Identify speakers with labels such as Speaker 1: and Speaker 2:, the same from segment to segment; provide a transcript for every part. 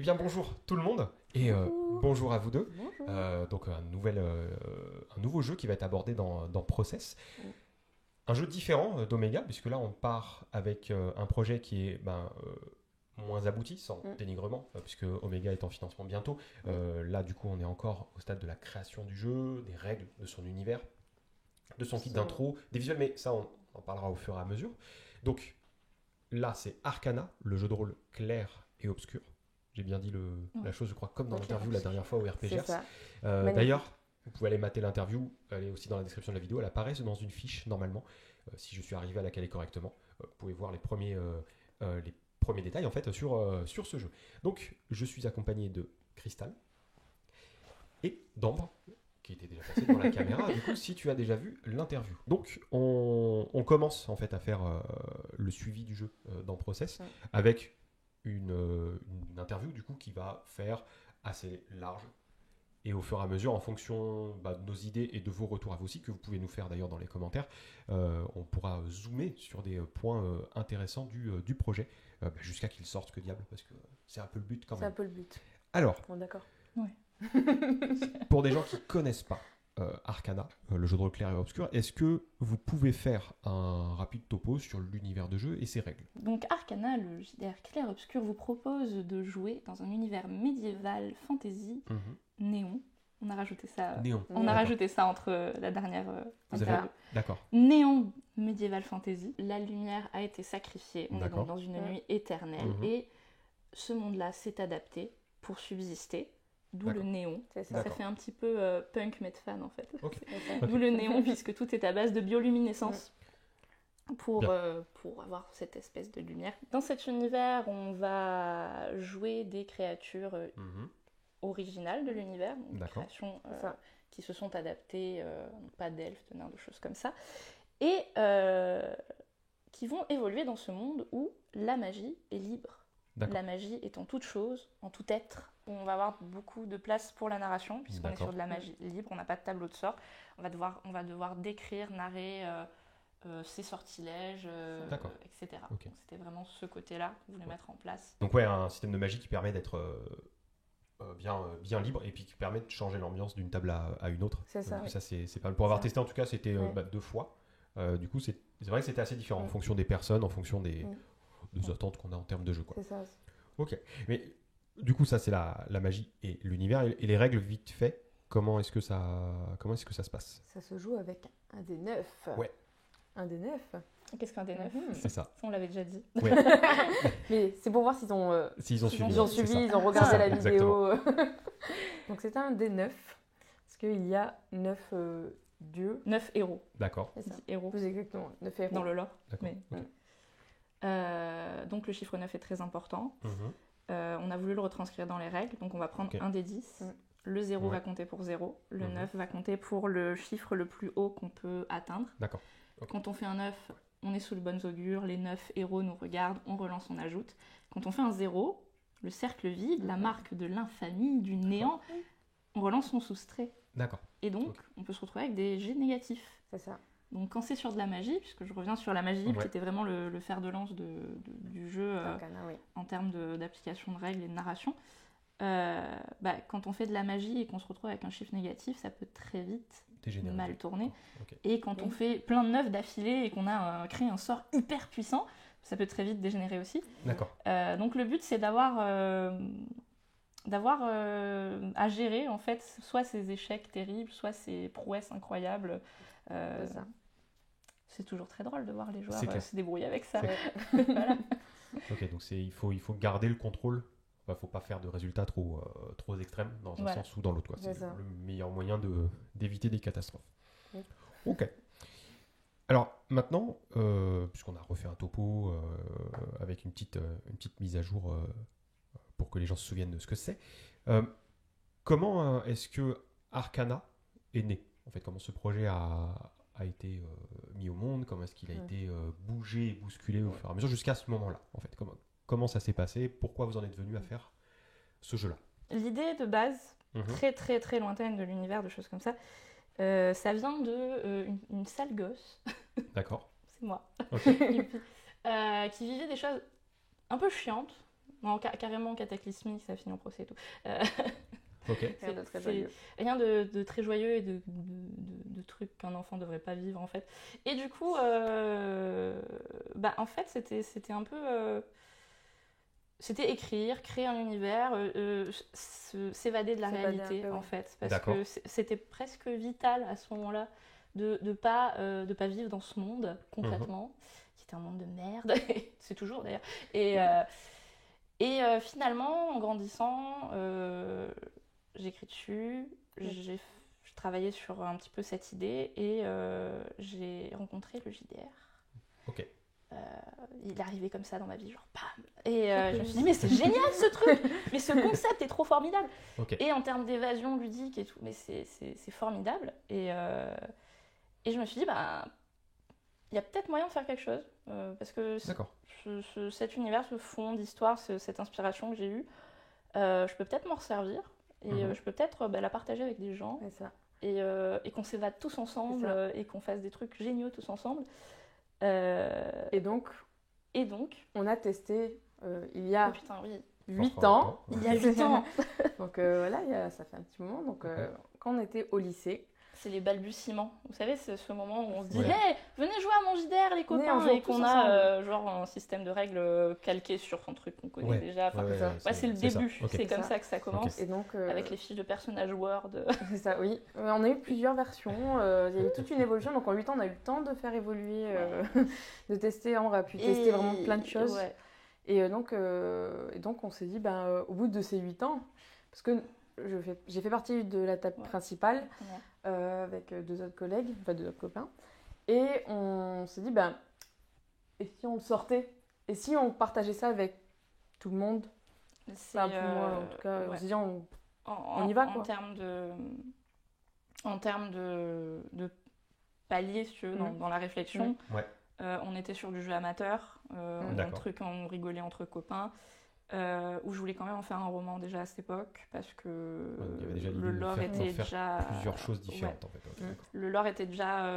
Speaker 1: Eh bien bonjour tout le monde et bonjour à vous deux.
Speaker 2: Bonjour.
Speaker 1: Donc un nouveau jeu qui va être abordé dans Process. Un jeu différent d'Omega, puisque là on part avec un projet qui est moins abouti, sans dénigrement, puisque Omega est en financement bientôt. Là du coup on est encore au stade de la création du jeu, des règles de son univers, de son kit d'intro, des visuels, mais ça on en parlera au fur et à mesure. Donc là c'est Arcana, le jeu de rôle clair et obscur. J'ai bien dit la chose, je crois, comme dans l'interview la dernière fois au RPGers. D'ailleurs, vous pouvez aller mater l'interview, elle est aussi dans la description de la vidéo, elle apparaît dans une fiche normalement. Si je suis arrivé à la caler correctement, vous pouvez voir les premiers détails en fait sur ce jeu. Donc, je suis accompagné de Crystal et d'Ambre, qui était déjà passé dans la caméra, du coup, si tu as déjà vu l'interview. Donc, on commence en fait à faire le suivi du jeu dans Process avec une interview du coup qui va faire assez large et au fur et à mesure en fonction de nos idées et de vos retours à vous aussi que vous pouvez nous faire d'ailleurs dans les commentaires, on pourra zoomer sur des points intéressants du projet jusqu'à qu'il sorte, que diable, parce que c'est un peu le but quand même.
Speaker 2: C'est un peu le but.
Speaker 1: Alors,
Speaker 2: bon, d'accord.
Speaker 1: Pour des gens qui ne connaissent pas Arcana, le jeu de rôle clair et obscur, est-ce que vous pouvez faire un rapide topo sur l'univers de jeu et ses règles ?
Speaker 3: Donc Arcana, le JDR clair et obscur, vous propose de jouer dans un univers médiéval fantasy néon. On a rajouté ça.
Speaker 1: Néon.
Speaker 3: On a rajouté ça entre la dernière interview.
Speaker 1: D'accord.
Speaker 3: Néon médiéval fantasy. La lumière a été sacrifiée. On est donc dans une nuit éternelle et ce monde-là s'est adapté pour subsister. D'où le néon. Ça fait un petit peu punk Medfan en fait. D'où le néon puisque tout est à base de bioluminescence pour avoir cette espèce de lumière. Dans cet univers, on va jouer des créatures originales de l'univers, des créations qui se sont adaptées, pas d'elfes, de nains, de choses comme ça, et qui vont évoluer dans ce monde où la magie est libre. La magie est en toute chose, en tout être. On va avoir beaucoup de place pour la narration, puisqu'on est sur de la magie libre, on n'a pas de tableau de sort. On va devoir décrire, narrer ses sortilèges, etc. Donc c'était vraiment ce côté-là qu'on voulait mettre en place.
Speaker 1: Donc un système de magie qui permet d'être bien libre et puis qui permet de changer l'ambiance d'une table à une autre.
Speaker 2: C'est ça.
Speaker 1: Ça c'est pas... Pour avoir testé en tout cas, c'était 2 fois. Du coup, c'est vrai que c'était assez différent en fonction des personnes, en fonction des attentes qu'on a en termes de jeu.
Speaker 2: C'est ça.
Speaker 1: Ok, mais du coup ça c'est la magie et l'univers et les règles vite fait. Comment est-ce que ça se passe ?
Speaker 2: Ça se joue avec un des 9.
Speaker 1: Ouais.
Speaker 2: Un des 9.
Speaker 3: Qu'est-ce qu'un des 9
Speaker 1: C'est ça.
Speaker 3: On l'avait déjà dit.
Speaker 1: Ouais.
Speaker 2: Mais c'est pour voir s'ils ont suivi, ils ont regardé la vidéo. Donc c'est un des 9 parce qu'il y a 9 dieux.
Speaker 3: 9 héros.
Speaker 1: D'accord.
Speaker 2: C'est ça.
Speaker 3: Héros.
Speaker 2: Plus exactement, 9 héros.
Speaker 3: Dans le lore.
Speaker 1: D'accord.
Speaker 3: Mais, donc le chiffre 9 est très important.
Speaker 1: Mm-hmm.
Speaker 3: On a voulu le retranscrire dans les règles. Donc on va prendre un des 10. Le 0 va compter pour 0. Le 9 va compter pour le chiffre le plus haut qu'on peut atteindre.
Speaker 1: D'accord.
Speaker 3: Quand on fait un 9, on est sous le bon augure. Les 9 héros nous regardent. On relance, on ajoute. Quand on fait un 0, le cercle vide, la marque de l'infamie, du néant, on relance, on soustrait.
Speaker 1: D'accord.
Speaker 3: Et donc, on peut se retrouver avec des jets négatifs.
Speaker 2: C'est ça.
Speaker 3: Donc quand c'est sur de la magie, puisque je reviens sur la magie libre qui était vraiment le fer de lance du jeu en termes d'application de règles et de narration, quand on fait de la magie et qu'on se retrouve avec un chiffre négatif, ça peut très vite mal tourner. Et quand on fait plein de 9 d'affilée et qu'on a créé un sort hyper puissant, ça peut très vite dégénérer aussi.
Speaker 1: D'accord.
Speaker 3: Donc le but c'est d'avoir à gérer en fait soit ces échecs terribles, soit ces prouesses incroyables. C'est toujours très drôle de voir les joueurs se débrouiller avec ça. Voilà.
Speaker 1: Ok, donc il faut garder le contrôle. Il ne faut pas faire de résultats trop extrêmes dans un sens ou dans l'autre. C'est le meilleur moyen d'éviter des catastrophes. Ok. Alors maintenant, puisqu'on a refait un topo avec une petite mise à jour pour que les gens se souviennent de ce que c'est, comment est-ce que Arcana est né ? En fait, comment ce projet a été mis au monde, comment est-ce qu'il a été bougé et bousculé au fur et à mesure jusqu'à ce moment-là, en fait, comment ça s'est passé, pourquoi vous en êtes venu à faire ce jeu-là ?
Speaker 3: L'idée de base, très très très lointaine de l'univers, de choses comme ça, ça vient d'une sale gosse.
Speaker 1: D'accord.
Speaker 3: C'est moi.
Speaker 1: Okay.
Speaker 3: Qui vivait des choses un peu chiantes Non, carrément cataclysmique, ça finit en procès et tout.
Speaker 1: Ok.
Speaker 3: C'est rien de très joyeux et de trucs qu'un enfant ne devrait pas vivre en fait. Et du coup, en fait, c'était un peu... c'était écrire, créer un univers, s'évader de la réalité en fait. Parce que c'était presque vital à ce moment-là de pas vivre dans ce monde concrètement, qui était un monde de merde, c'est toujours d'ailleurs. Et finalement, en grandissant, j'écris dessus, j'ai travaillé sur un petit peu cette idée et j'ai rencontré le JDR.
Speaker 1: Ok.
Speaker 3: Il est arrivé comme ça dans ma vie, genre bam. Et je me suis dit, mais c'est génial ce truc, mais ce concept est trop formidable.
Speaker 1: Okay.
Speaker 3: Et en termes d'évasion ludique et tout, mais c'est formidable. Et je me suis dit, il y a peut-être moyen de faire quelque chose. Parce que cet univers, ce fond d'histoire, cette inspiration que j'ai eue, je peux peut-être m'en resservir. Et je peux peut-être la partager avec des gens. Et qu'on s'évade tous ensemble et qu'on fasse des trucs géniaux tous ensemble.
Speaker 2: Et donc, on a testé il y a 8 ans.
Speaker 3: Il y a 8 ans.
Speaker 2: Donc voilà, ça fait un petit moment. Donc quand on était au lycée,
Speaker 3: c'est les balbutiements. Vous savez, c'est ce moment où on se dit hey, venez jouer à mon JDR les copains, et qu'on a genre un système de règles calqué sur un truc qu'on connaît déjà. C'est le début. C'est comme ça que ça commence. Et donc, avec les fiches de personnages Word.
Speaker 2: C'est ça, oui. On a eu plusieurs versions. Il y a eu toute une évolution. Donc en 8 ans, on a eu le temps de faire évoluer, de tester. On a pu tester vraiment plein de choses. Ouais. Et donc on s'est dit, au bout de ces 8 ans, parce que j'ai fait partie de la table principale avec 2 autres collègues, enfin 2 autres copains. Et on s'est dit, et si on le sortait? Et si on partageait ça avec tout le monde? Pour moi, en tout cas, on s'est dit, on y va, quoi.
Speaker 3: En termes de palier, si tu veux, dans la réflexion, on était sur du jeu amateur, un truc on rigolait entre copains. Où je voulais quand même en faire un roman déjà à cette époque parce que le lore était déjà
Speaker 1: plusieurs choses différentes en fait.
Speaker 3: Le lore était déjà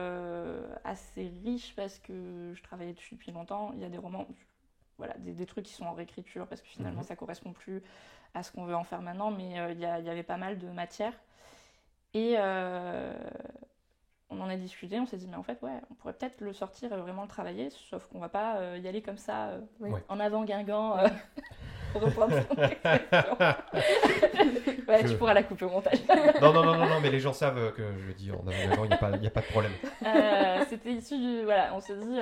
Speaker 3: assez riche parce que je travaillais dessus depuis longtemps. Il y a des romans, des trucs qui sont en réécriture parce que finalement ça correspond plus à ce qu'on veut en faire maintenant, mais il y avait pas mal de matière et on en a discuté, on s'est dit mais en fait on pourrait peut-être le sortir et vraiment le travailler, sauf qu'on va pas y aller comme ça en avant Guingamp pour reprendre son expression. Tu pourras la couper au montage.
Speaker 1: non, mais les gens savent que je dis en avant Guingamp, il n'y a pas de problème.
Speaker 3: C'était issu du... on s'est dit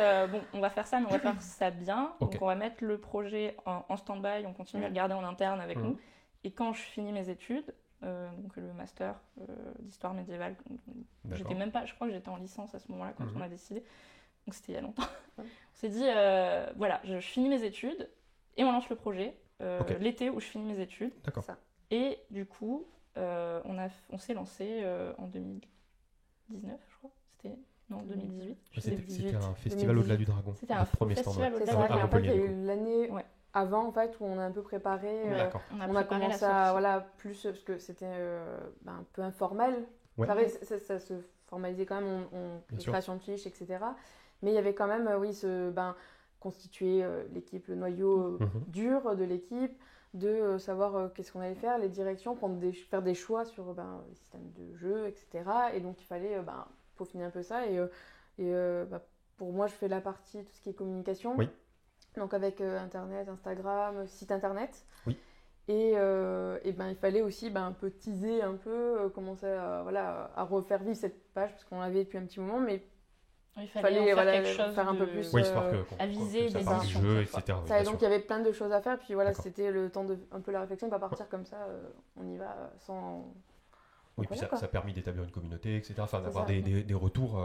Speaker 3: on va faire ça, mais on va faire ça bien. Donc on va mettre le projet en stand-by, on continue à le garder en interne avec nous. Et quand je finis mes études, donc le master d'histoire médiévale, j'étais même pas, je crois que j'étais en licence à ce moment-là quand on a décidé, donc c'était il y a longtemps. On s'est dit je finis mes études et on lance le projet l'été où je finis mes études.
Speaker 1: D'accord.
Speaker 3: Et du coup on s'est lancé en 2019 je crois, c'était 2018.
Speaker 1: C'était un festival au-delà du dragon.
Speaker 3: C'était un premier
Speaker 2: festival au-delà du dragon. En fait, il y a eu l'année avant, en fait, où on a un peu préparé. On a commencé à plus parce que c'était un peu informel. Ça se formalisait quand même, les créations de fiches, etc. Mais il y avait quand même, constituer l'équipe, le noyau dur de l'équipe, de savoir qu'est-ce qu'on allait faire, les directions, faire des choix sur les systèmes de jeu, etc. Et donc il fallait peaufiner un peu ça. Et pour moi, je fais la partie tout ce qui est communication.
Speaker 1: Oui.
Speaker 2: Donc avec Internet, Instagram, site Internet.
Speaker 1: Oui.
Speaker 2: Et il fallait aussi un peu teaser, un peu commencer à refaire vivre cette page parce qu'on l'avait depuis un petit moment, mais
Speaker 3: il fallait faire quelque chose
Speaker 2: faire un peu plus
Speaker 3: aviser des
Speaker 1: jeux, etc.
Speaker 2: Donc il y avait plein de choses à faire, puis c'était le temps de un peu la réflexion, pas partir comme ça, on y va sans...
Speaker 1: Oui, puis ça a permis d'établir une communauté, etc. Enfin, d'avoir des retours,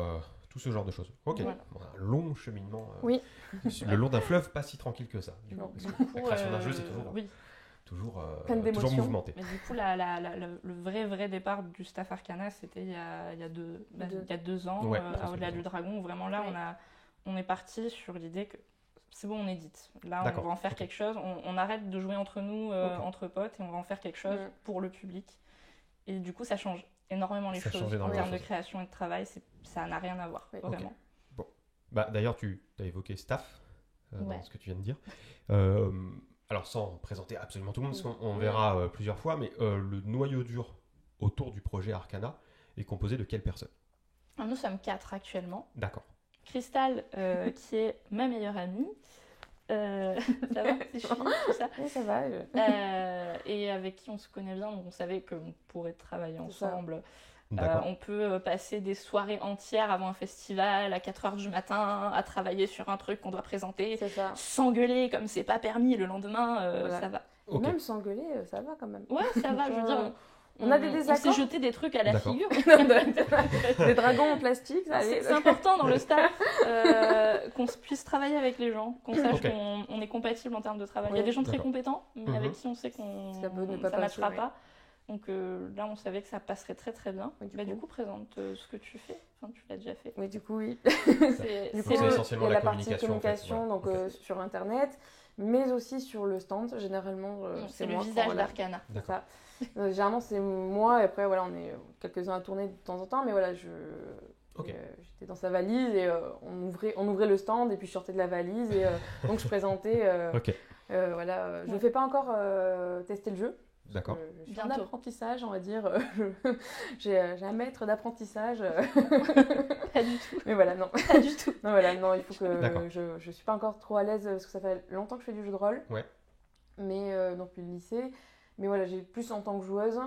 Speaker 1: tout ce genre de choses. Ok, un long cheminement. Le long d'un fleuve pas si tranquille que ça. Parce que la création d'un jeu, c'est toujours mouvementé.
Speaker 3: Mais du coup, le vrai départ du staff Arcana, c'était il y a 2 ans, au-delà du dragon, où vraiment là, on est parti sur l'idée que c'est bon, on édite. Là, on va en faire quelque chose. On arrête de jouer entre nous, entre potes, et on va en faire quelque chose pour le public. Et du coup, ça change énormément les choses en termes de création et de travail. Ça n'a rien à voir, vraiment.
Speaker 1: Bon. D'ailleurs, tu as évoqué staff dans ce que tu viens de dire. alors sans présenter absolument tout le monde, parce qu'on verra plusieurs fois, mais le noyau dur autour du projet Arcana est composé de quelles personnes?
Speaker 3: Nous sommes 4 actuellement.
Speaker 1: D'accord.
Speaker 3: Cristal, qui est ma meilleure amie. Ça va, c'est chiant, tout ça.
Speaker 2: Oui, ça va.
Speaker 3: Et avec qui on se connaît bien, donc on savait qu'on pourrait travailler ensemble.
Speaker 1: D'accord.
Speaker 3: On peut passer des soirées entières avant un festival à 4h du matin à travailler sur un truc qu'on doit présenter, s'engueuler comme c'est pas permis le lendemain, ça va.
Speaker 2: Okay. Même s'engueuler, ça va quand même.
Speaker 3: Ouais, ça va, je veux dire.
Speaker 2: On a des désaccords.
Speaker 3: On s'est jeté des trucs à la figure.
Speaker 2: Des dragons en plastique.
Speaker 3: C'est important dans le staff qu'on puisse travailler avec les gens, qu'on sache qu'on est compatible en termes de travail. Il y a des gens très compétents, mais avec qui on sait qu'on ça ne matchera pas. Donc là, on savait que ça passerait très très bien. Du coup, présente ce que tu fais. Enfin, tu l'as déjà fait.
Speaker 2: Oui, du coup, oui.
Speaker 1: C'est essentiellement la
Speaker 2: communication donc, sur Internet, mais aussi sur le stand. Généralement,
Speaker 3: c'est le visage d'Arcana.
Speaker 2: C'est ça. Généralement, c'est moi. Et après, voilà, on est quelques-uns à tourner de temps en temps. Mais voilà, j'étais dans sa valise et on ouvrait le stand et puis je sortais de la valise. Et donc, je présentais. Voilà, je ne fais pas encore tester le jeu.
Speaker 1: D'accord.
Speaker 2: Je suis en apprentissage, on va dire. J'ai un maître d'apprentissage.
Speaker 3: Pas du tout.
Speaker 2: Mais voilà, non.
Speaker 3: Pas du tout.
Speaker 2: Non, voilà, non, il faut que je suis pas encore trop à l'aise parce que ça fait longtemps que je fais du jeu de rôle.
Speaker 1: Ouais.
Speaker 2: Mais donc le lycée. Mais voilà, j'ai plus en tant que joueuse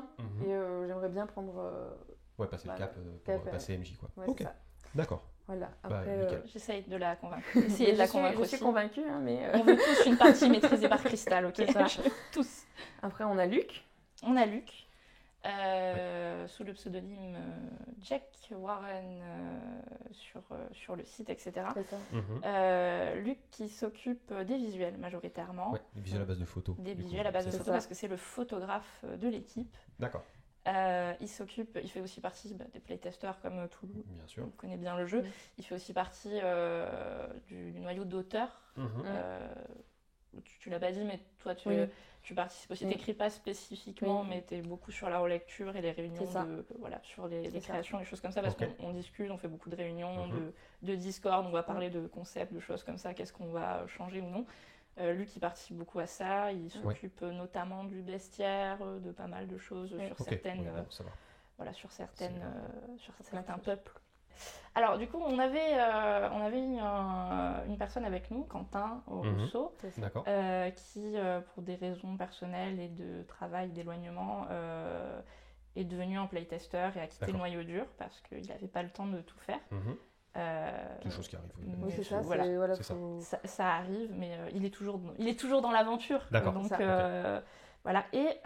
Speaker 2: et j'aimerais bien prendre.
Speaker 1: Passer le cap pour passer MJ, quoi.
Speaker 2: Ouais,
Speaker 1: ok. D'accord.
Speaker 2: Voilà. Après,
Speaker 3: j'essaye de la convaincre. Essayer de la convaincre.
Speaker 2: Je suis convaincue, hein, mais.
Speaker 3: On veut tous une partie maîtrisée par Cristal, ok?
Speaker 2: C'est ça.
Speaker 3: Tous.
Speaker 2: Après, on a Luc.
Speaker 3: On a Luc, sous le pseudonyme Jack Warren sur le site, etc.
Speaker 2: C'est ça.
Speaker 3: Luc qui s'occupe des visuels majoritairement.
Speaker 1: Ouais, des visuels à base de photos.
Speaker 3: Des visuels à base de photos parce que c'est le photographe de l'équipe.
Speaker 1: D'accord.
Speaker 3: Il fait aussi partie des playtesters comme Toulouse.
Speaker 1: Bien sûr.
Speaker 3: On connaît bien le jeu. Il fait aussi partie du noyau d'auteurs. Tu l'as pas dit, mais toi, tu participes aussi. Tu n'écris pas spécifiquement, mais tu es beaucoup sur la relecture et les réunions, sur les créations, les choses comme ça, parce qu'on discute, on fait beaucoup de réunions, de Discord, on va parler de concepts, de choses comme ça, qu'est-ce qu'on va changer ou non. Luc, il participe beaucoup à ça, il s'occupe notamment du bestiaire, de pas mal de choses sur certaines, sur certains peuples. Alors du coup, on avait une personne avec nous, Quentin Rousseau, qui, pour des raisons personnelles et de travail, d'éloignement, est devenu un playtester et a quitté le noyau dur parce qu'il n'avait pas le temps de tout faire.
Speaker 1: Des choses qui arrivent.
Speaker 2: Oui, c'est ça.
Speaker 3: Ça arrive, mais il est toujours dans l'aventure.
Speaker 1: D'accord.
Speaker 3: Donc voilà. Et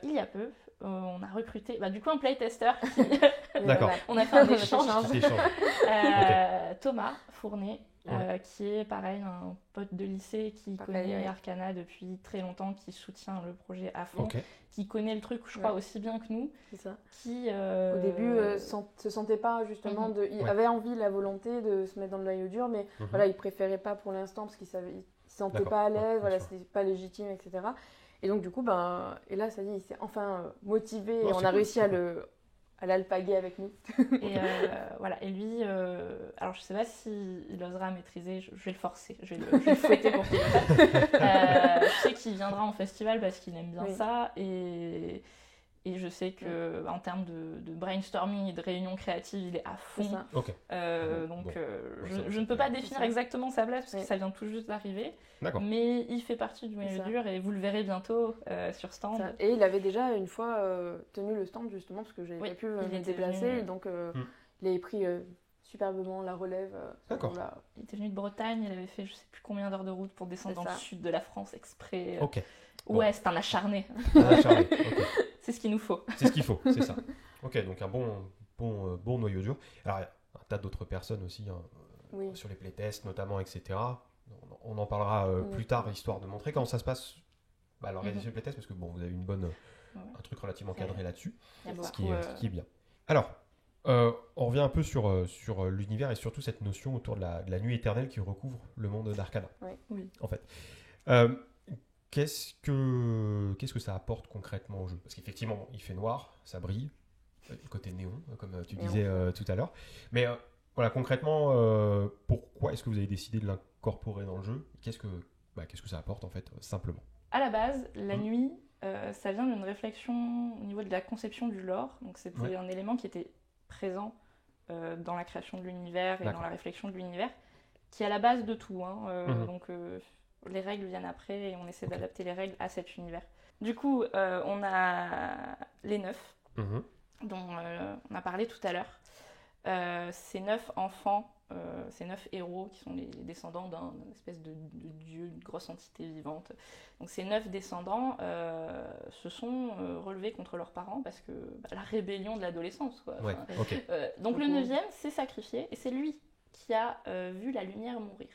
Speaker 3: il y a peu, on a recruté, du coup, un playtester.
Speaker 1: D'accord.
Speaker 3: On a fait un échange. Thomas Fournet, qui est pareil, un pote de lycée qui connaît Arcana depuis très longtemps, qui soutient le projet à fond, qui connaît le truc, je crois, aussi bien que nous.
Speaker 2: C'est ça.
Speaker 3: Qui,
Speaker 2: au début, se sentait pas justement il avait envie, la volonté de se mettre dans le noyau dur, mais voilà, il préférait pas pour l'instant parce qu'il se sentait pas à l'aise, voilà, c'était pas légitime, etc. Et donc du coup, et là, ça y est, il s'est enfin motivé et on a réussi à l'alpaguer avec nous.
Speaker 3: Et voilà. Et lui, alors je sais pas s'il osera maîtriser, je vais le forcer, je vais le fouetter pour qu'il le fasse. Je sais qu'il viendra en festival parce qu'il aime bien ça et je sais que en termes de brainstorming et de réunion créative, il est à fond.
Speaker 1: Okay.
Speaker 3: Je ne peux pas définir exactement sa place parce que ça vient tout juste d'arriver.
Speaker 1: D'accord.
Speaker 3: Mais il fait partie du noyau dur et vous le verrez bientôt sur stand.
Speaker 2: Et il avait déjà une fois tenu le stand justement parce que j'avais pu me déplacer. Donc il avait pris superbement la relève.
Speaker 1: D'accord.
Speaker 3: Il était venu de Bretagne, il avait fait je sais plus combien d'heures de route pour descendre dans le sud de la France exprès.
Speaker 1: Ok.
Speaker 3: Ouais, c'est un acharné. C'est ce qu'il nous faut.
Speaker 1: C'est ce qu'il faut, c'est ça. Ok, donc un bon noyau dur. Alors, il y a un tas d'autres personnes aussi sur les playtests notamment, etc. On en parlera plus tard, histoire de montrer comment ça se passe l'organisation des playtests, parce que vous avez un truc relativement cadré là-dessus, ce qui est bien. Alors, on revient un peu sur l'univers et surtout cette notion autour de la nuit éternelle qui recouvre le monde d'Arcana.
Speaker 2: Oui.
Speaker 1: En fait. Qu'est-ce que ça apporte concrètement au jeu? Parce qu'effectivement, il fait noir, ça brille, côté néon, comme tu disais tout à l'heure. Mais voilà, concrètement, pourquoi est-ce que vous avez décidé de l'incorporer dans le jeu? Qu'est-ce que ça apporte en fait, simplement?
Speaker 3: à la base, la nuit, ça vient d'une réflexion au niveau de la conception du lore. Donc c'était un élément qui était présent dans la création de l'univers et dans la réflexion de l'univers, qui est à la base de tout. Donc les règles viennent après et on essaie d'adapter les règles à cet univers. Du coup, on a les 9, dont on a parlé tout à l'heure. Ces 9 enfants, ces 9 héros qui sont les descendants d'une espèce de dieu, une grosse entité vivante. Donc ces 9 descendants se sont relevés contre leurs parents parce que la rébellion de l'adolescence. Donc le 9e s'est sacrifié et c'est lui qui a vu la lumière mourir.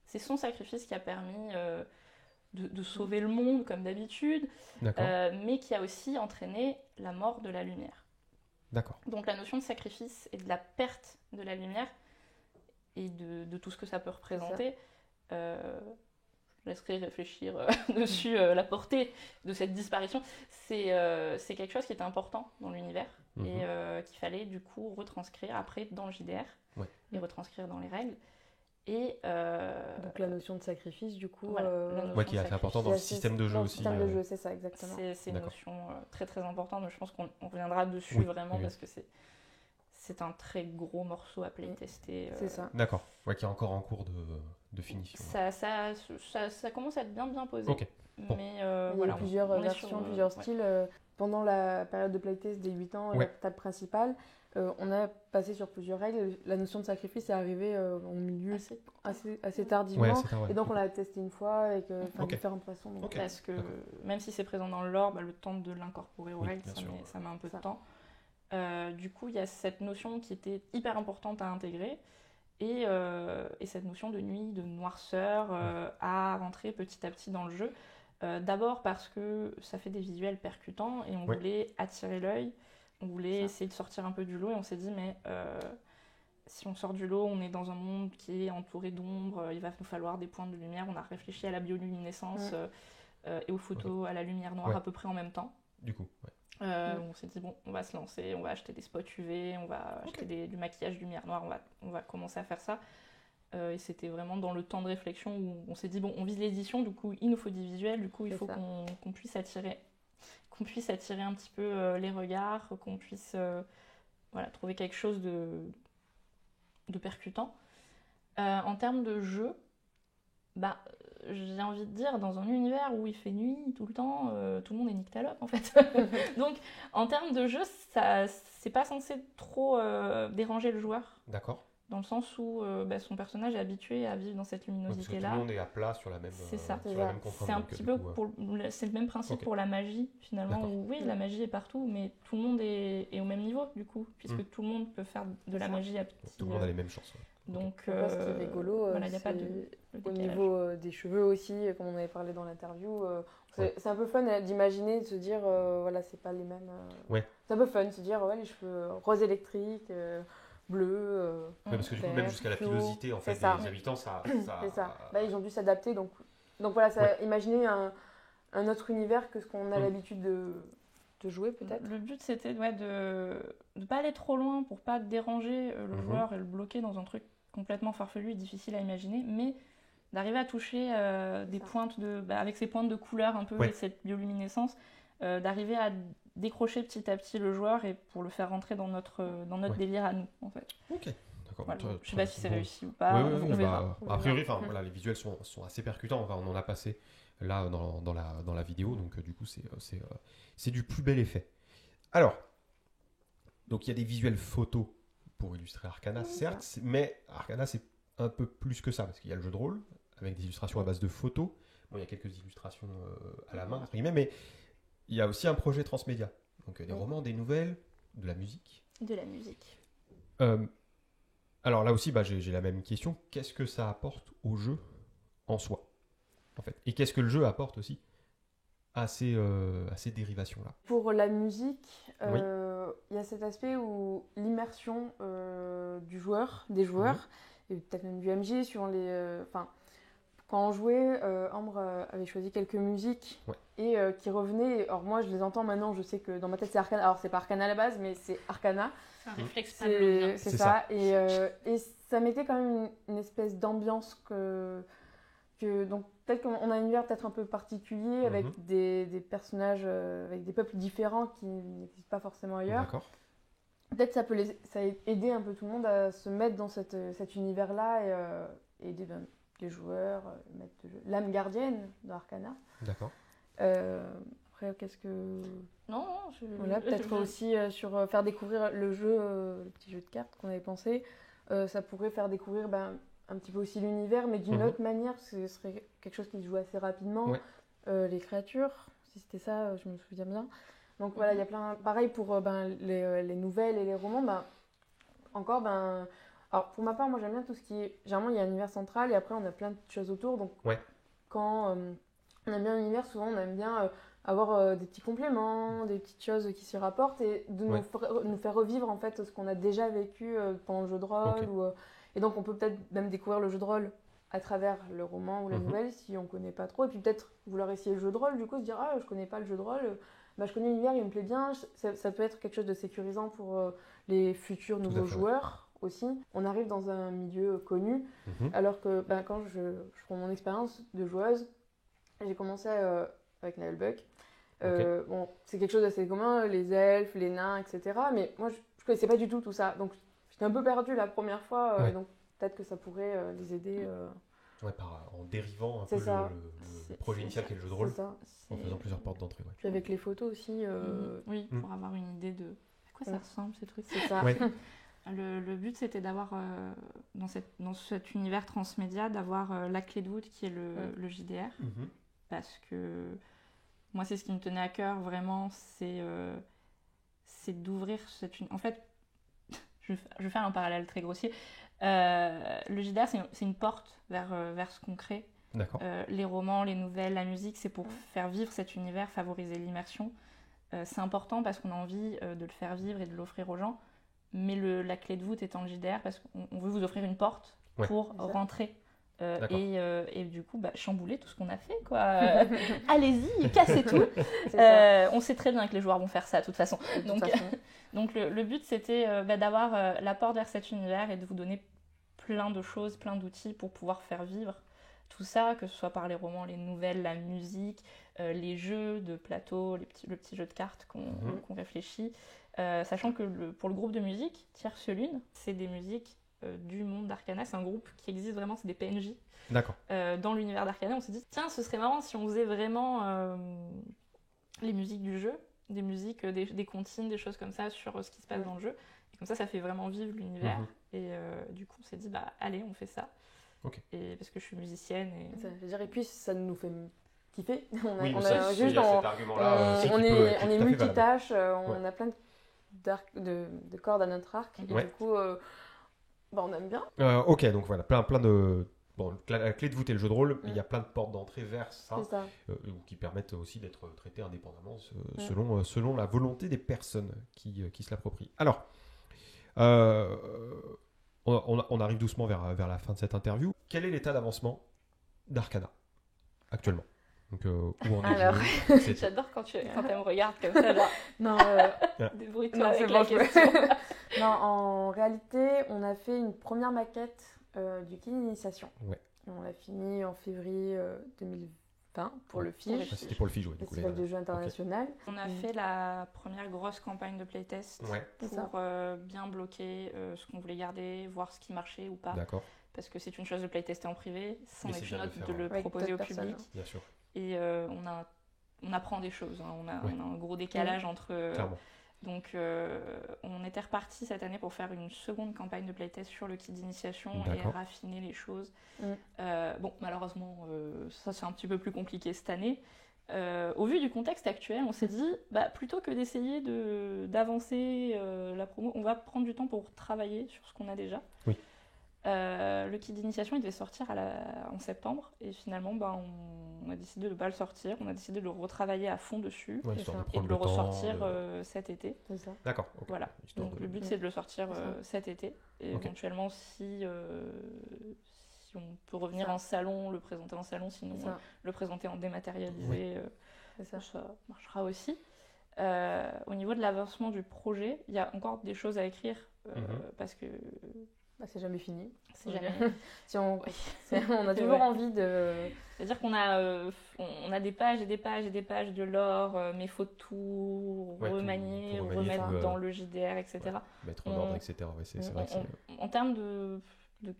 Speaker 3: C'est son sacrifice qui a permis de sauver le monde comme d'habitude, mais qui a aussi entraîné la mort de la lumière.
Speaker 1: D'accord.
Speaker 3: Donc la notion de sacrifice et de la perte de la lumière et de tout ce que ça peut représenter, je laisserai réfléchir dessus la portée de cette disparition. C'est quelque chose qui était important dans l'univers et qu'il fallait du coup retranscrire après dans le JDR et retranscrire dans les règles. Et
Speaker 2: donc la notion de sacrifice, du coup,
Speaker 1: qui est assez important dans le système de jeu aussi.
Speaker 2: Dans le système de jeu, c'est ça, exactement.
Speaker 3: C'est une notion très très importante, mais je pense qu'on reviendra dessus parce que c'est un très gros morceau à playtester.
Speaker 2: C'est ça.
Speaker 1: D'accord, qui est encore en cours de finition.
Speaker 3: Ça commence à être bien posé.
Speaker 1: Ok. Bon.
Speaker 3: Mais,
Speaker 2: il y a plusieurs versions, plusieurs styles. Pendant la période de playtest des 8 ans, la table principale, on a passé sur plusieurs règles. La notion de sacrifice est arrivée au milieu assez tardivement. Et donc on l'a testé une fois avec différentes façons. Donc,
Speaker 3: parce que même si c'est présent dans le lore, le temps de l'incorporer aux règles, ça met un peu de temps. Du coup, il y a cette notion qui était hyper importante à intégrer. Et cette notion de nuit, de noirceur à rentrer petit à petit dans le jeu. D'abord parce que ça fait des visuels percutants et on voulait attirer l'œil. On voulait essayer de sortir un peu du lot et on s'est dit, mais si on sort du lot, on est dans un monde qui est entouré d'ombre, il va nous falloir des points de lumière. On a réfléchi à la bioluminescence et aux photos, à la lumière noire à peu près en même temps.
Speaker 1: Du coup,
Speaker 3: on s'est dit, bon, on va se lancer, on va acheter des spots UV, on va acheter du maquillage lumière noire, on va commencer à faire ça. Et c'était vraiment dans le temps de réflexion où on s'est dit, bon, on vise l'édition, du coup, il nous faut des visuels, du coup, il faut qu'on puisse attirer un petit peu les regards, qu'on puisse trouver quelque chose de percutant. En termes de jeu, j'ai envie de dire, dans un univers où il fait nuit tout le temps, tout le monde est nyctalope en fait. Donc en termes de jeu, c'est pas censé trop déranger le joueur.
Speaker 1: D'accord.
Speaker 3: Dans le sens où son personnage est habitué à vivre dans cette luminosité-là.
Speaker 1: Parce que tout le monde est à plat sur la même contrainte.
Speaker 3: C'est un petit peu c'est le même principe pour la magie, finalement. Où, la magie est partout, mais tout le monde est au même niveau, du coup, puisque tout le monde peut faire de la magie à petit.
Speaker 1: Tout le monde a les mêmes chances.
Speaker 3: Donc,
Speaker 2: ce qui est rigolo,
Speaker 3: y a pas
Speaker 2: au niveau des cheveux aussi, comme on avait parlé dans l'interview. C'est un peu fun d'imaginer, de se dire, c'est pas les mêmes... C'est un peu fun de se dire, les cheveux rose électrique... bleu,
Speaker 1: parce que du coup, même jusqu'à la pilosité en fait, des habitants, ça...
Speaker 2: C'est ça. Ils ont dû s'adapter, donc imaginez un autre univers que ce qu'on a l'habitude de jouer, peut-être.
Speaker 3: Le but, c'était de ne pas aller trop loin pour pas déranger le joueur et le bloquer dans un truc complètement farfelu et difficile à imaginer, mais d'arriver à toucher des pointes avec ces pointes de couleur un peu et cette bioluminescence, d'arriver à décrocher petit à petit le joueur et pour le faire rentrer dans notre délire à nous, en fait.
Speaker 1: Ok, d'accord.
Speaker 3: Voilà. Je ne sais pas si c'est réussi ou pas. On verra.
Speaker 1: A priori, les visuels sont assez percutants. On en a passé là dans la vidéo, donc du coup, c'est du plus bel effet. Alors, donc il y a des visuels photos pour illustrer Arcana, certes, mais Arcana, c'est un peu plus que ça, parce qu'il y a le jeu de rôle, avec des illustrations à base de photos. Bon, il y a quelques illustrations à la main, entre guillemets, mais il y a aussi un projet transmédia. Donc des romans, des nouvelles, de la musique.
Speaker 3: De la musique.
Speaker 1: Alors là aussi, j'ai la même question. Qu'est-ce que ça apporte au jeu en soi, en fait? Et qu'est-ce que le jeu apporte aussi à ces dérivations-là? Pour
Speaker 2: la musique, il y a cet aspect où l'immersion des joueurs, et peut-être même du MJ, suivant les... Quand on jouait, Ambre avait choisi quelques musiques et qui revenaient. Alors moi, je les entends maintenant, je sais que dans ma tête, c'est Arcana. Alors, c'est pas Arcana à la base, mais c'est Arcana.
Speaker 3: C'est un réflexe pavlovien.
Speaker 2: C'est ça. Et ça mettait quand même une espèce d'ambiance Donc peut-être qu'on a un univers peut-être un peu particulier avec des personnages, avec des peuples différents qui n'existent pas forcément ailleurs.
Speaker 1: D'accord.
Speaker 2: Peut-être ça peut ça a aidé un peu tout le monde à se mettre dans cet univers-là et aider les joueurs, mettre l'âme gardienne d'Arcana.
Speaker 1: D'accord.
Speaker 2: Après, qu'est-ce que...
Speaker 3: Non,
Speaker 2: voilà, peut-être aussi sur faire découvrir le jeu, le petit jeu de cartes qu'on avait pensé. Ça pourrait faire découvrir un petit peu aussi l'univers, mais d'une autre manière, parce que ce serait quelque chose qui se joue assez rapidement. Ouais. Les créatures, si c'était ça, je me souviens bien. Donc voilà, il y a plein... Pareil pour les nouvelles et les romans, alors pour ma part, moi j'aime bien tout ce qui est... Généralement, il y a un univers central et après on a plein de choses autour. Donc quand on aime bien l'univers, souvent on aime bien avoir des petits compléments, des petites choses qui s'y rapportent et de nous faire revivre en fait ce qu'on a déjà vécu pendant le jeu de rôle. Et donc on peut peut-être même découvrir le jeu de rôle à travers le roman ou la nouvelle si on ne connaît pas trop. Et puis peut-être vouloir essayer le jeu de rôle, du coup se dire « Ah, je ne connais pas le jeu de rôle, je connais l'univers, il me plaît bien ». Ça peut être quelque chose de sécurisant pour les futurs nouveaux joueurs aussi. On arrive dans un milieu connu, alors que quand je prends mon expérience de joueuse, j'ai commencé avec Nailbuck. Bon, c'est quelque chose d'assez commun, les elfes, les nains, etc. Mais moi, je ne connaissais pas du tout ça. Donc, j'étais un peu perdue la première fois. Donc, peut-être que ça pourrait les aider.
Speaker 1: En dérivant un peu le projet initial qui est le jeu de rôle. En faisant plusieurs portes d'entrée.
Speaker 2: Puis avec les photos aussi.
Speaker 3: Oui, pour avoir une idée de à quoi ça ressemble, ces trucs.
Speaker 2: C'est ça.
Speaker 3: Le but, c'était d'avoir, dans cet univers transmédia, d'avoir la clé de voûte qui est le JDR. Parce que moi, c'est ce qui me tenait à cœur, vraiment, c'est d'ouvrir En fait, je vais faire un parallèle très grossier. Le JDR, c'est une porte vers ce qu'on crée.
Speaker 1: D'accord.
Speaker 3: Les romans, les nouvelles, la musique, c'est pour faire vivre cet univers, favoriser l'immersion. C'est important parce qu'on a envie de le faire vivre et de l'offrir aux gens. Mais la clé de voûte étant le JDR, parce qu'on veut vous offrir une porte pour rentrer. Et du coup, chambouler tout ce qu'on a fait, quoi. Allez-y, cassez tout. On sait très bien que les joueurs vont faire ça, de toute façon. Donc le but, c'était d'avoir la porte vers cet univers et de vous donner plein de choses, plein d'outils pour pouvoir faire vivre tout ça, que ce soit par les romans, les nouvelles, la musique, les jeux de plateau, le petit jeu de cartes qu'on réfléchit. Sachant que pour le groupe de musique, Tierce Lune, c'est des musiques du monde d'Arcana, c'est un groupe qui existe vraiment, c'est des PNJ.
Speaker 1: D'accord.
Speaker 3: Dans l'univers d'Arcana, on s'est dit, tiens, ce serait marrant si on faisait vraiment les musiques du jeu, des musiques, des comptines, des choses comme ça sur ce qui se passe dans le jeu. Et comme ça fait vraiment vivre l'univers. Et du coup, on s'est dit, allez, on fait ça. Et parce que je suis musicienne.
Speaker 2: Et puis, ça nous fait kiffer. On est multitâche, on a plein de cordes à notre arc. Et du coup, on aime bien.
Speaker 1: Donc voilà, plein de... Bon, la clé de voûte et le jeu de rôle, il y a plein de portes d'entrée vers ça, qui permettent aussi d'être traitées indépendamment selon la volonté des personnes qui se l'approprient. Alors, on arrive doucement vers la fin de cette interview. Quel est l'état d'avancement d'Arcana actuellement? Donc, où on est?
Speaker 3: Alors, j'adore quand elle me regarde comme ça, genre.
Speaker 2: Non,
Speaker 3: débrouille-toi avec la question.
Speaker 2: Non, en réalité, on a fait une première maquette du kit d'initiation. On l'a fini en février 2020 pour le FIJ.
Speaker 1: C'était pour le FIJ,
Speaker 2: du coup. Festival de jeux international.
Speaker 3: On a fait la première grosse campagne de playtest pour bien bloquer ce qu'on voulait garder, voir ce qui marchait ou pas.
Speaker 1: D'accord.
Speaker 3: Parce que c'est une chose de playtester en privé, c'en est une autre de le proposer au public.
Speaker 1: Bien sûr.
Speaker 3: Et on apprend des choses. On a un gros décalage entre... Donc, on était reparti cette année pour faire une seconde campagne de playtest sur le kit d'initiation et raffiner les choses. Malheureusement, ça c'est un petit peu plus compliqué cette année. Au vu du contexte actuel, on s'est dit, plutôt que d'essayer d'avancer la promo, on va prendre du temps pour travailler sur ce qu'on a déjà.
Speaker 1: Oui.
Speaker 3: Le kit d'initiation, il devait sortir en septembre et finalement, on a décidé de ne pas le sortir. On a décidé de le retravailler à fond dessus et de le ressortir cet été.
Speaker 2: C'est ça.
Speaker 1: D'accord.
Speaker 3: Voilà. Donc le but, c'est de le sortir cet été. Et éventuellement, si on peut revenir en salon, le présenter en salon, sinon le présenter en dématérialisé, ça marchera aussi. Au niveau de l'avancement du projet, il y a encore des choses à écrire parce que
Speaker 2: C'est jamais fini.
Speaker 3: C'est jamais
Speaker 2: on a toujours envie de...
Speaker 3: C'est-à-dire qu'on a des pages et des pages et des pages de lore, mais il faut tout remanier, remettre dans le JDR, etc.
Speaker 1: Mettre en ordre, etc. C'est vrai que
Speaker 3: en termes de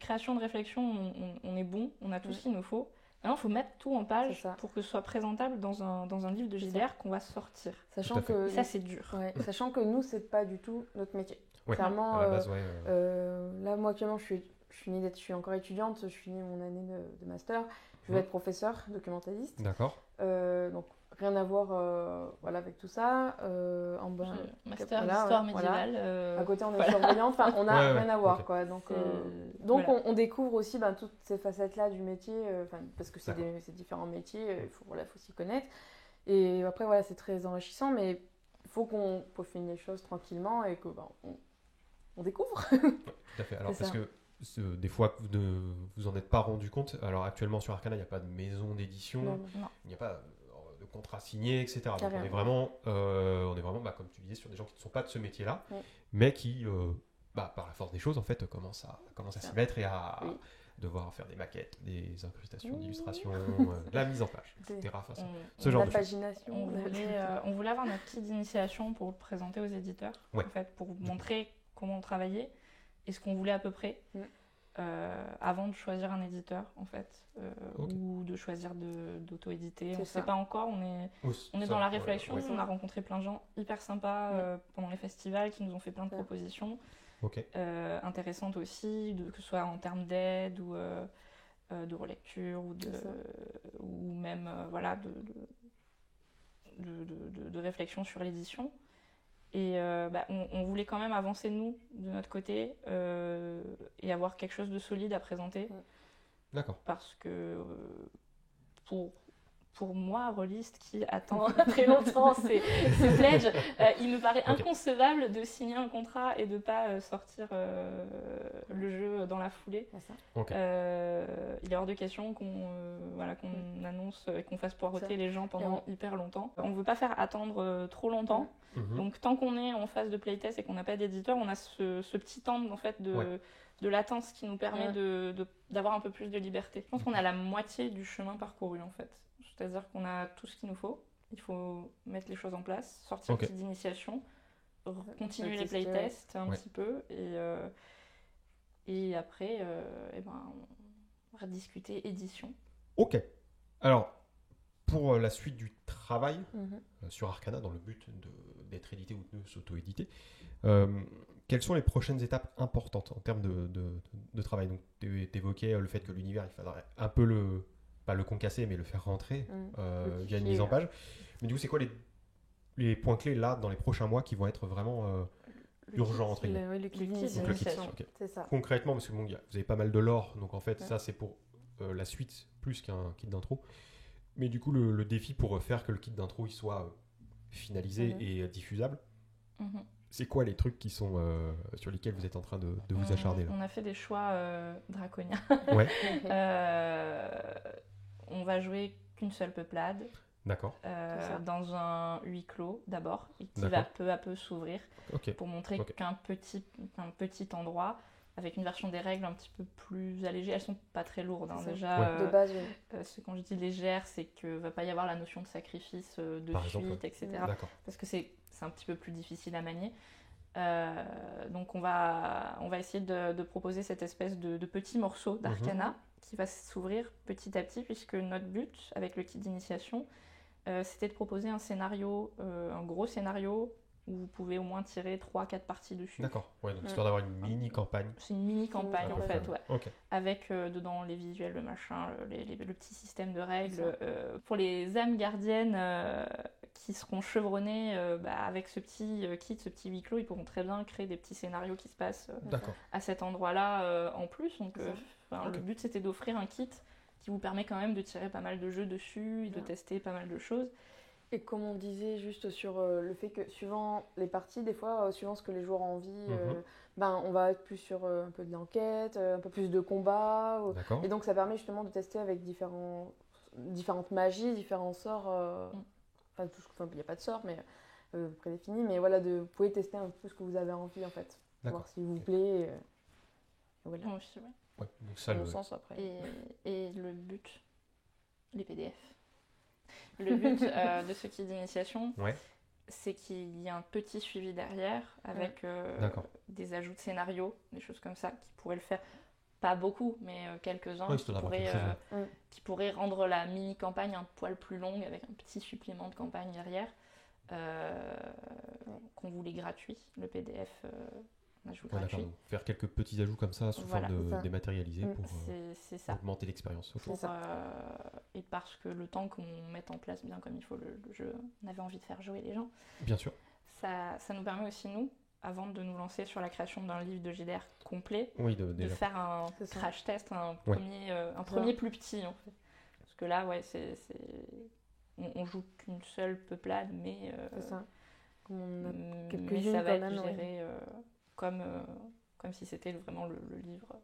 Speaker 3: création de réflexion, on est bon, on a tout ce qu'il nous faut. Maintenant, il faut mettre tout en page pour que ce soit présentable dans un livre de JDR qu'on va sortir.
Speaker 2: Sachant que
Speaker 3: ça, c'est dur.
Speaker 2: Sachant que nous, c'est pas du tout notre métier.
Speaker 1: Clairement, à la base,
Speaker 2: là, moi, actuellement, je suis encore étudiante, je finis mon année de master. Je vais être professeur documentaliste.
Speaker 1: D'accord.
Speaker 2: Donc, rien à voir avec tout ça.
Speaker 3: Master d'histoire médiévale.
Speaker 2: À côté, on est surveillante. Enfin, on n'a rien à voir. Quoi. Donc, on découvre aussi toutes ces facettes-là du métier, parce que c'est différents métiers, il faut s'y connaître. Et après, c'est très enrichissant, mais il faut qu'on peaufine les choses tranquillement et que on découvre.
Speaker 1: Tout à fait. Alors, parce que des fois, vous ne vous en êtes pas rendu compte. Alors, actuellement, sur Arcana, il n'y a pas de maison d'édition.
Speaker 3: Non.
Speaker 1: Il n'y a pas de contrat signé, etc. Donc, on est vraiment comme tu disais, sur des gens qui ne sont pas de ce métier-là, mais qui, par la force des choses, en fait, commencent à s'y mettre et à devoir faire des maquettes, des incrustations, d'illustrations, de la mise en page, etc.
Speaker 2: Ce genre de pagination.
Speaker 3: On voulait avoir notre kit d'initiation pour le présenter aux éditeurs, en fait, pour montrer comment on travaillait et ce qu'on voulait à peu près avant de choisir un éditeur, en fait, ou de choisir d'auto-éditer. On ne sait pas encore, on est dans la réflexion. On a rencontré plein de gens hyper sympas pendant les festivals qui nous ont fait plein de propositions. Intéressantes aussi, que ce soit en termes d'aide ou de relecture ou même de réflexion sur l'édition. Et on voulait quand même avancer nous de notre côté et avoir quelque chose de solide à présenter.
Speaker 1: D'accord.
Speaker 3: Parce que pour moi, rôliste qui attend très longtemps ces pledges, il me paraît inconcevable de signer un contrat et de ne pas sortir le jeu dans la foulée. Il est hors de question qu'on annonce et qu'on fasse poireauter les gens pendant hyper longtemps. On ne veut pas faire attendre trop longtemps. Donc tant qu'on est en phase de playtest et qu'on n'a pas d'éditeur, on a ce petit temps en fait, de latence qui nous permet d'avoir un peu plus de liberté. Je pense qu'on a la moitié du chemin parcouru en fait. C'est-à-dire qu'on a tout ce qu'il nous faut. Il faut mettre les choses en place, sortir une petite d'initiation, continuer les playtests un petit peu et après on va discuter édition.
Speaker 1: Ok. Alors, pour la suite du travail sur Arcana, dans le but d'être édité ou de s'auto-éditer, quelles sont les prochaines étapes importantes en termes de travail? Donc, tu évoquais le fait que l'univers, il faudrait un peu pas le concasser, mais le faire rentrer via une mise en page. Mais du coup, c'est quoi les points clés là, dans les prochains mois, qui vont être vraiment urgents entre guillemets?
Speaker 2: Le kit d'initiation. C'est ça.
Speaker 1: Concrètement, parce que vous avez pas mal de lore, donc en fait, ça c'est pour la suite plus qu'un kit d'intro. Mais du coup, le défi pour faire que le kit d'intro il soit finalisé et diffusable, c'est quoi les trucs qui sont sur lesquels vous êtes en train de vous acharner là?
Speaker 3: On a fait des choix draconiens. On va jouer qu'une seule peuplade.
Speaker 1: D'accord.
Speaker 3: Dans un huis clos d'abord, et qui va peu à peu s'ouvrir pour montrer qu'un petit endroit avec une version des règles un petit peu plus allégée. Elles sont pas très lourdes déjà.
Speaker 2: De base,
Speaker 3: quand je dis légère, c'est que va pas y avoir la notion de sacrifice, de fuite, etc. Parce que c'est un petit peu plus difficile à manier. Donc on va essayer de proposer cette espèce de petit morceau d'Arcana qui va s'ouvrir petit à petit, puisque notre but avec le kit d'initiation, c'était de proposer un scénario, un gros scénario où vous pouvez au moins tirer 3-4 parties dessus.
Speaker 1: D'accord, donc histoire d'avoir une mini-campagne.
Speaker 3: C'est une mini-campagne en fait, avec dedans les visuels, le machin, le petit système de règles. Pour les âmes gardiennes qui seront chevronnées avec ce petit kit, ce petit huis clos, ils pourront très bien créer des petits scénarios qui se passent à cet endroit-là en plus. Donc le but c'était d'offrir un kit qui vous permet quand même de tirer pas mal de jeux dessus et de tester pas mal de choses.
Speaker 2: Et comme on disait juste sur le fait que suivant les parties, des fois, suivant ce que les joueurs ont envie, on va être plus sur un peu de l'enquête, un peu plus de combat. Et donc ça permet justement de tester avec différentes magies, différents sorts. Il n'y a pas de sorts, mais prédéfinis. Mais voilà, vous pouvez tester un peu ce que vous avez envie en fait. Voir s'il vous plaît. Voilà.
Speaker 3: Moi aussi, ouais.
Speaker 1: Ouais, donc ça,
Speaker 2: sens après.
Speaker 3: Et le but, les PDF. Le but de ce kit d'initiation, c'est qu'il y ait un petit suivi derrière avec des ajouts de scénarios, des choses comme ça qui pourraient le faire. Pas beaucoup, mais quelques-uns qui pourraient rendre la mini-campagne un poil plus longue avec un petit supplément de campagne derrière. Qu'on voulait gratuit, le PDF ajout gratuit.
Speaker 1: Donc faire quelques petits ajouts comme ça sous forme de dématérialisé pour augmenter l'expérience.
Speaker 3: Et parce que le temps qu'on mette en place bien comme il faut le jeu, on avait envie de faire jouer les gens.
Speaker 1: Bien sûr.
Speaker 3: Ça nous permet aussi, nous, avant de nous lancer sur la création d'un livre de JDR complet,
Speaker 1: de
Speaker 3: faire un crash test, un premier plus petit en fait. Parce que là, on joue qu'une seule peuplade, mais ça va être géré comme si c'était vraiment le livre.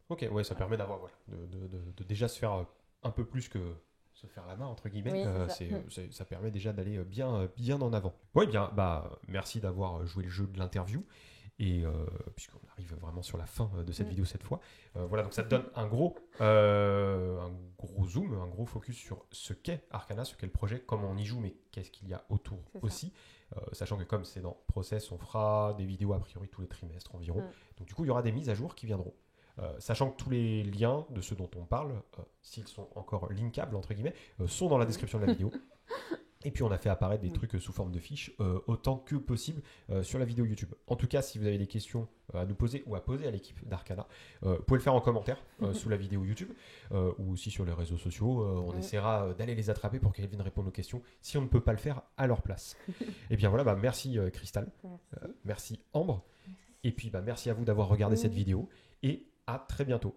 Speaker 1: Ok, ça permet d'avoir de déjà se faire un peu plus que se faire la main entre guillemets. Ça permet déjà d'aller bien en avant. Merci d'avoir joué le jeu de l'interview. Et puisqu'on arrive vraiment sur la fin de cette vidéo cette fois, donc ça te donne un gros zoom, un gros focus sur ce qu'est Arcana, ce qu'est le projet, comment on y joue, mais qu'est-ce qu'il y a autour aussi. Sachant que comme c'est dans Process, on fera des vidéos a priori tous les trimestres environ. Donc du coup, il y aura des mises à jour qui viendront. Sachant que tous les liens de ceux dont on parle, s'ils sont encore linkables entre guillemets, sont dans la description de la vidéo. Et puis on a fait apparaître des trucs sous forme de fiches autant que possible sur la vidéo YouTube. En tout cas, si vous avez des questions à nous poser ou à poser à l'équipe d'Arcana, vous pouvez le faire en commentaire sous la vidéo YouTube ou aussi sur les réseaux sociaux. On essaiera d'aller les attraper pour qu'elles viennent répondre aux questions si on ne peut pas le faire à leur place. Et bien voilà, merci Cristal, merci Ambre, et puis merci à vous d'avoir regardé cette vidéo et à très bientôt.